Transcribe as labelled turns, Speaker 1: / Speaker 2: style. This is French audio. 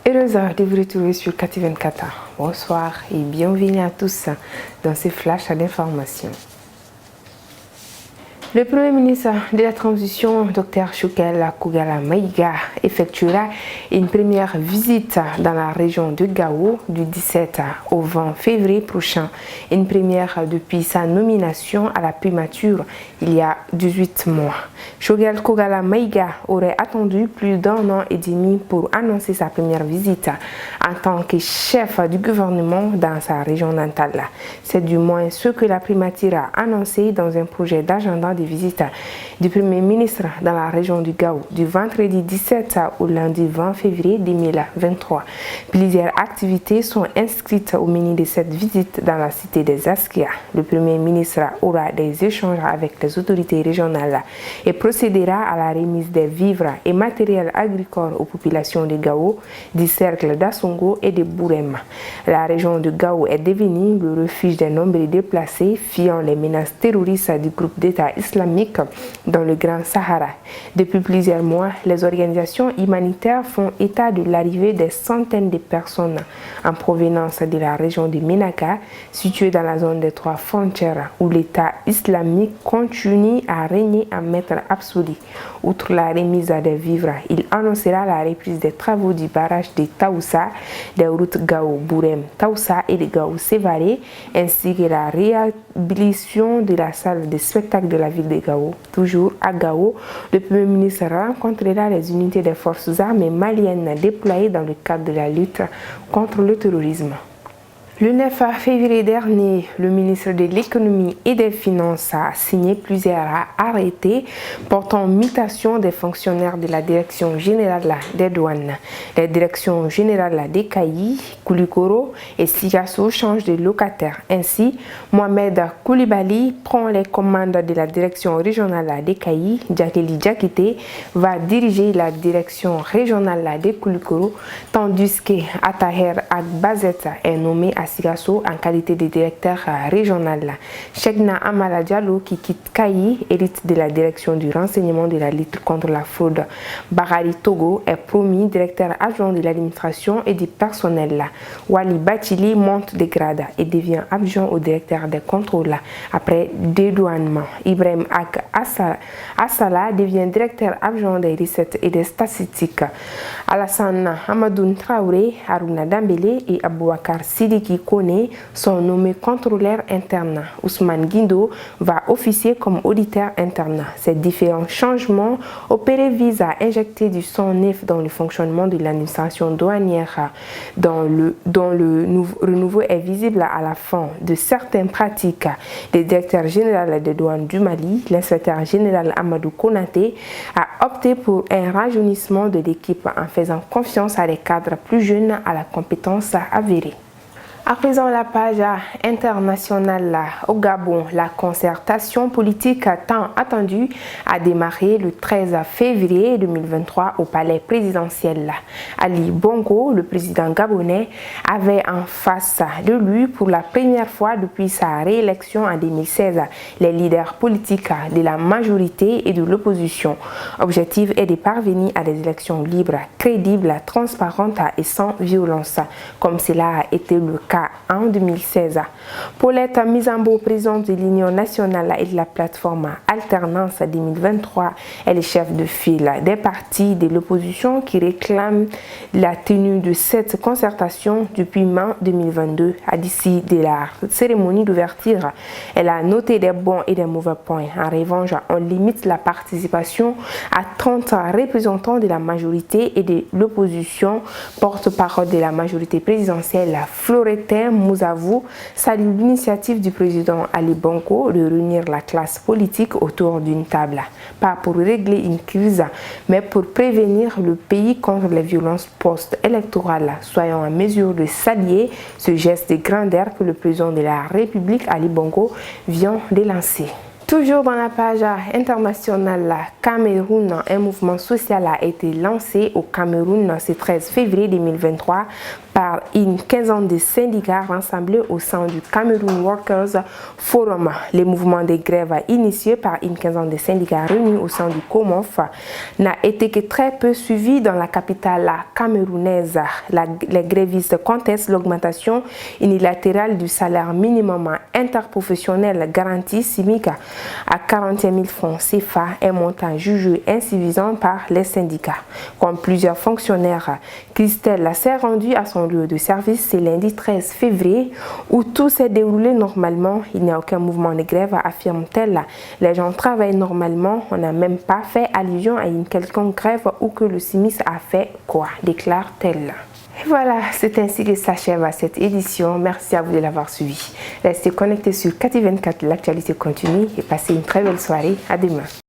Speaker 1: Heureuse de vous retrouver sur KT24. Bonsoir et bienvenue à tous dans ce flash d'information. Le Premier ministre de la Transition, Dr Shukela Kogala Maïga, effectuera une première visite dans la région de Gao du 17 au 20 février prochain. Une première depuis sa nomination à la primature il y a 18 mois. Shukela Kogala Maïga aurait attendu plus d'un an et demi pour annoncer sa première visite en tant que chef du gouvernement dans sa région natale. C'est du moins ce que la primature a annoncé dans un projet d'agenda de visite du Premier ministre dans la région du Gao du vendredi 17 au lundi 20 février 2023. Plusieurs activités sont inscrites au menu de cette visite dans la cité des Askia. Le Premier ministre aura des échanges avec les autorités régionales et procédera à la remise des vivres et matériels agricoles aux populations de Gao, du cercle d'Assongo et de Bourem. La région de Gao est devenue le refuge des nombreux déplacés fuyant les menaces terroristes du groupe d'État islamique dans le Grand Sahara. Depuis plusieurs mois, les organisations humanitaires font état de l'arrivée des centaines de personnes en provenance de la région de Ménaka, située dans la zone des trois frontières, où l'État islamique continue à régner en maître absolu. Outre la remise des vivres, il annoncera la reprise des travaux du barrage de Taoussa, des routes Gao-Bourem-Taoussa et de Gao-Sévaré, ainsi que la réhabilitation de la salle de spectacle de la ville de Gao. Toujours à Gao, le Premier ministre rencontrera les unités des forces armées maliennes déployées dans le cadre de la lutte contre le terrorisme. Le 9 février dernier, le ministre de l'Économie et des Finances a signé plusieurs arrêtés portant mutation des fonctionnaires de la Direction générale des douanes. La Direction générale des Kayi, Koulikoro et Sigasso changent de locataire. Ainsi, Mohamed Koulibaly prend les commandes de la Direction régionale des Kayi. Djakeli Djakité va diriger la Direction régionale des Koulikoro, tandis que Ataher Agbazet est nommé à Sigasso en qualité de directeur régional. Chegna Amala Diallo, qui quitte Kayi, hérite de la direction du renseignement de la lutte contre la fraude. Barari Togo est promu directeur adjoint de l'administration et du personnel. Wali Bachili monte de grade et devient adjoint au directeur des contrôles après dédouanement. Ibrahim Ak Assala devient directeur adjoint des recettes et des statistiques. Alassane Hamadoun Traoré, Haruna Dambélé et Abouakar Sidiki Kone sont nommés contrôleurs internes. Ousmane Guindo va officier comme auditeur interne. Ces différents changements opérés visent à injecter du sang neuf dans le fonctionnement de l'administration douanière, dont le renouveau est visible à la fin de certaines pratiques. Le directeur général des douanes du Mali, l'inspecteur général Amadou Konaté, a opté pour un rajeunissement de l'équipe en faisant confiance à des cadres plus jeunes à la compétence avérée. À présent, la page internationale au Gabon, la concertation politique tant attendue a démarré le 13 février 2023 au palais présidentiel. Ali Bongo, le président gabonais, avait en face de lui pour la première fois depuis sa réélection en 2016 les leaders politiques de la majorité et de l'opposition. L'objectif est de parvenir à des élections libres, crédibles, transparentes et sans violence, comme cela a été le cas en 2016. Paulette Mizambo, présidente de l'Union nationale et de la plateforme Alternance 2023, est le chef de file des partis de l'opposition qui réclament la tenue de cette concertation depuis mai 2022. À l'issue de la cérémonie d'ouverture, elle a noté des bons et des mauvais points. En revanche, on limite la participation à 30 représentants de la majorité et de l'opposition. Porte-parole de la majorité présidentielle, Floretin Mouzavou, salue l'initiative du président Ali Bongo de réunir la classe politique autour d'une table. Pas pour régler une crise, mais pour prévenir le pays contre les violences post-électorales. Soyons en mesure de saluer ce geste de grandeur que le président de la République, Ali Bongo, vient de lancer. Toujours dans la page internationale Cameroun, un mouvement social a été lancé au Cameroun ce 13 février 2023 par une quinzaine de syndicats rassemblés au sein du Cameroun Workers Forum. Le mouvement de grève initié par une quinzaine de syndicats réunis au sein du COMOF n'a été que très peu suivi dans la capitale camerounaise. Les grévistes contestent l'augmentation unilatérale du salaire minimum interprofessionnel garanti CIMIC à 41 000 francs CFA, un montant jugé insuffisant par les syndicats. Comme plusieurs fonctionnaires, Christelle s'est rendue à son lieu de service ce lundi 13 février où tout s'est déroulé normalement. Il n'y a aucun mouvement de grève, affirme-t-elle. Les gens travaillent normalement, on n'a même pas fait allusion à une quelconque grève ou que le SIMIS a fait quoi, déclare-t-elle. Et voilà, c'est ainsi que s'achève cette édition. Merci à vous de l'avoir suivi. Restez connectés sur Kati24, l'actualité continue et passez une très belle soirée. À demain.